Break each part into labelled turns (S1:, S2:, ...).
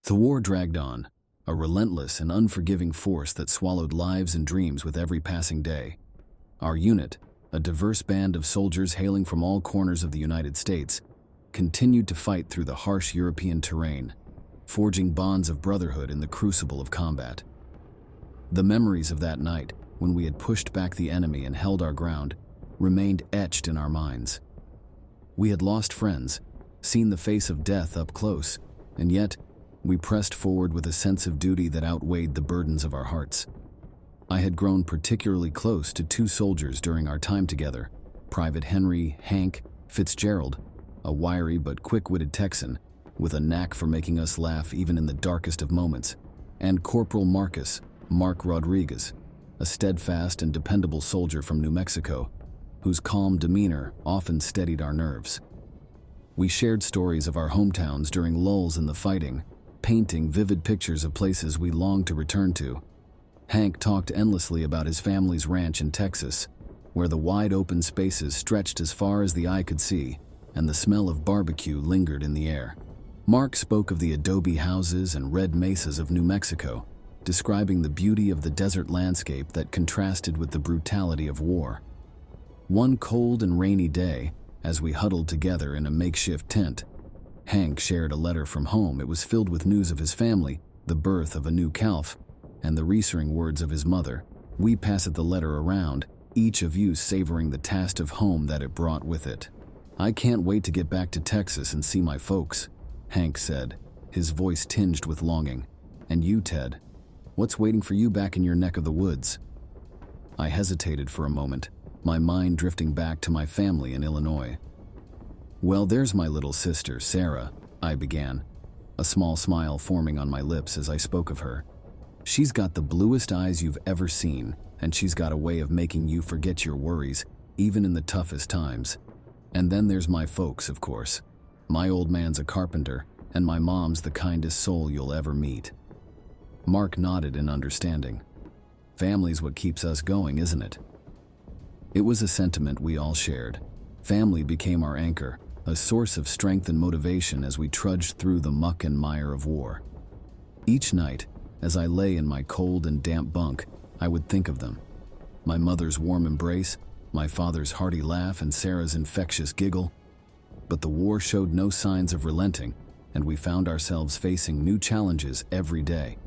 S1: The war dragged on, a relentless and unforgiving force that swallowed lives and dreams with every passing day. Our unit, a diverse band of soldiers hailing from all corners of the United States, continued to fight through the harsh European terrain, forging bonds of brotherhood in the crucible of combat. The memories of that night, when we had pushed back the enemy and held our ground, remained etched in our minds. We had lost friends, seen the face of death up close, and yet we pressed forward with a sense of duty that outweighed the burdens of our hearts. I had grown particularly close to two soldiers during our time together, Private Henry Hank Fitzgerald, a wiry but quick-witted Texan, with a knack for making us laugh even in the darkest of moments, and Corporal Marc Rodriguez, a steadfast and dependable soldier from New Mexico, whose calm demeanor often steadied our nerves. We shared stories of our hometowns during lulls in the fighting, painting vivid pictures of places we longed to return to. Hank talked endlessly about his family's ranch in Texas, where the wide open spaces stretched as far as the eye could see, and the smell of barbecue lingered in the air. Marc spoke of the adobe houses and red mesas of New Mexico, describing the beauty of the desert landscape that contrasted with the brutality of war. One cold and rainy day, as we huddled together in a makeshift tent, Hank shared a letter from home. It was filled with news of his family, the birth of a new calf, and the reassuring words of his mother. We passed the letter around, each of you savoring the taste of home that it brought with it. "I can't wait to get back to Texas and see my folks," Hank said, his voice tinged with longing. "And you, Ted, what's waiting for you back in your neck of the woods?" I hesitated for a moment, my mind drifting back to my family in Illinois. "Well, there's my little sister, Sarah," I began, a small smile forming on my lips as I spoke of her. "She's got the bluest eyes you've ever seen, and she's got a way of making you forget your worries, even in the toughest times. And then there's my folks, of course. My old man's a carpenter, and my mom's the kindest soul you'll ever meet." Marc nodded in understanding. "Family's what keeps us going, isn't it?" It was a sentiment we all shared. Family became our anchor, a source of strength and motivation as we trudged through the muck and mire of war. Each night, as I lay in my cold and damp bunk, I would think of them. My mother's warm embrace, my father's hearty laugh, and Sarah's infectious giggle. But the war showed no signs of relenting, and we found ourselves facing new challenges every day.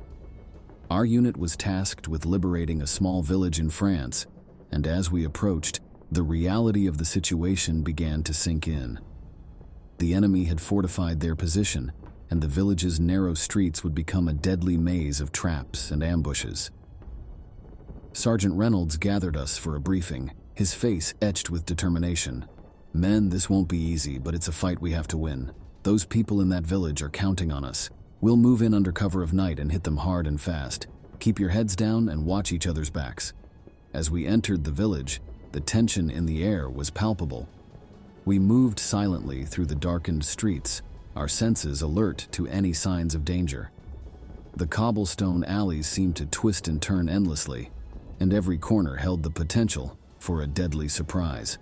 S1: Our unit was tasked with liberating a small village in France, and as we approached, the reality of the situation began to sink in. The enemy had fortified their position, and the village's narrow streets would become a deadly maze of traps and ambushes. Sergeant Reynolds gathered us for a briefing, his face etched with determination. "Men, this won't be easy, but it's a fight we have to win. Those people in that village are counting on us. We'll move in under cover of night and hit them hard and fast. Keep your heads down and watch each other's backs." As we entered the village, the tension in the air was palpable. We moved silently through the darkened streets, our senses alert to any signs of danger. The cobblestone alleys seemed to twist and turn endlessly, and every corner held the potential for a deadly surprise.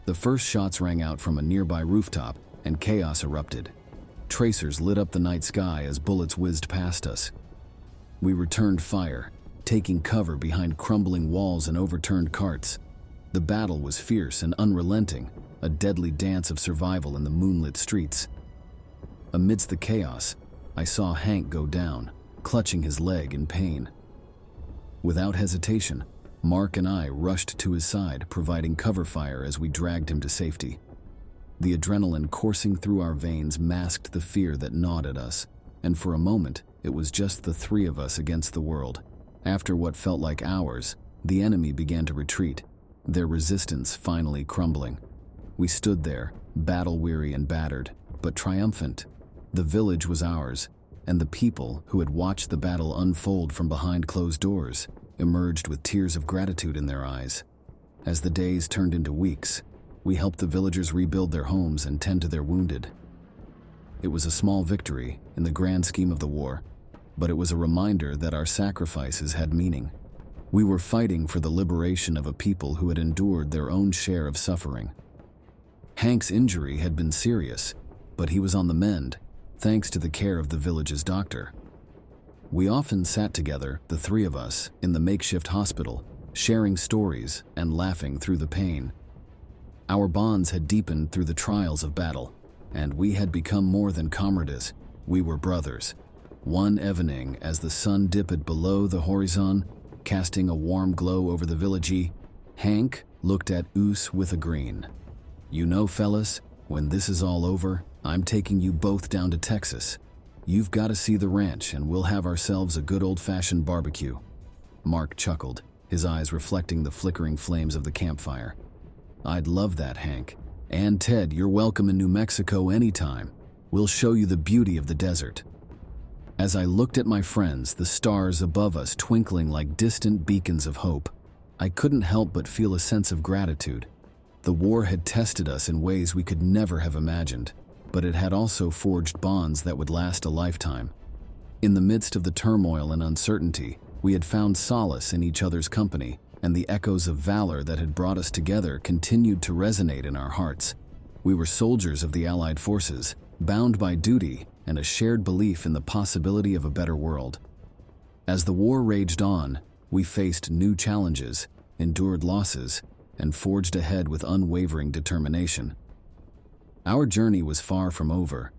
S1: The first shots rang out from a nearby rooftop, and chaos erupted. Tracers lit up the night sky as bullets whizzed past us. We returned fire, taking cover behind crumbling walls and overturned carts. The battle was fierce and unrelenting, a deadly dance of survival in the moonlit streets. Amidst the chaos, I saw Hank go down, clutching his leg in pain. Without hesitation, Marc and I rushed to his side, providing cover fire as we dragged him to safety. The adrenaline coursing through our veins masked the fear that gnawed at us, and for a moment, it was just the three of us against the world. After what felt like hours, the enemy began to retreat, their resistance finally crumbling. We stood there, battle-weary and battered, but triumphant. The village was ours, and the people who had watched the battle unfold from behind closed doors emerged with tears of gratitude in their eyes. As the days turned into weeks, we helped the villagers rebuild their homes and tend to their wounded. It was a small victory in the grand scheme of the war, but it was a reminder that our sacrifices had meaning. We were fighting for the liberation of a people who had endured their own share of suffering. Hank's injury had been serious, but he was on the mend, thanks to the care of the village's doctor. We often sat together, the three of us, in the makeshift hospital, sharing stories and laughing through the pain. Our bonds had deepened through the trials of battle, and we had become more than comrades. We were brothers. One evening, as the sun dipped below the horizon, casting a warm glow over the village, Hank looked at us with a grin. "You know, fellas, when this is all over, I'm taking you both down to Texas. You've got to see the ranch, and we'll have ourselves a good old-fashioned barbecue." Marc chuckled, his eyes reflecting the flickering flames of the campfire. "I'd love that, Hank. And Ted, you're welcome in New Mexico anytime. We'll show you the beauty of the desert." As I looked at my friends, the stars above us twinkling like distant beacons of hope, I couldn't help but feel a sense of gratitude. The war had tested us in ways we could never have imagined, but it had also forged bonds that would last a lifetime. In the midst of the turmoil and uncertainty, we had found solace in each other's company, and the echoes of valor that had brought us together continued to resonate in our hearts. We were soldiers of the Allied forces, bound by duty and a shared belief in the possibility of a better world. As the war raged on, we faced new challenges, endured losses, and forged ahead with unwavering determination. Our journey was far from over,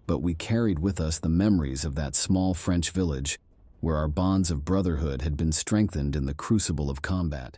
S1: but we carried with us the memories of that small French village where our bonds of brotherhood had been strengthened in the crucible of combat.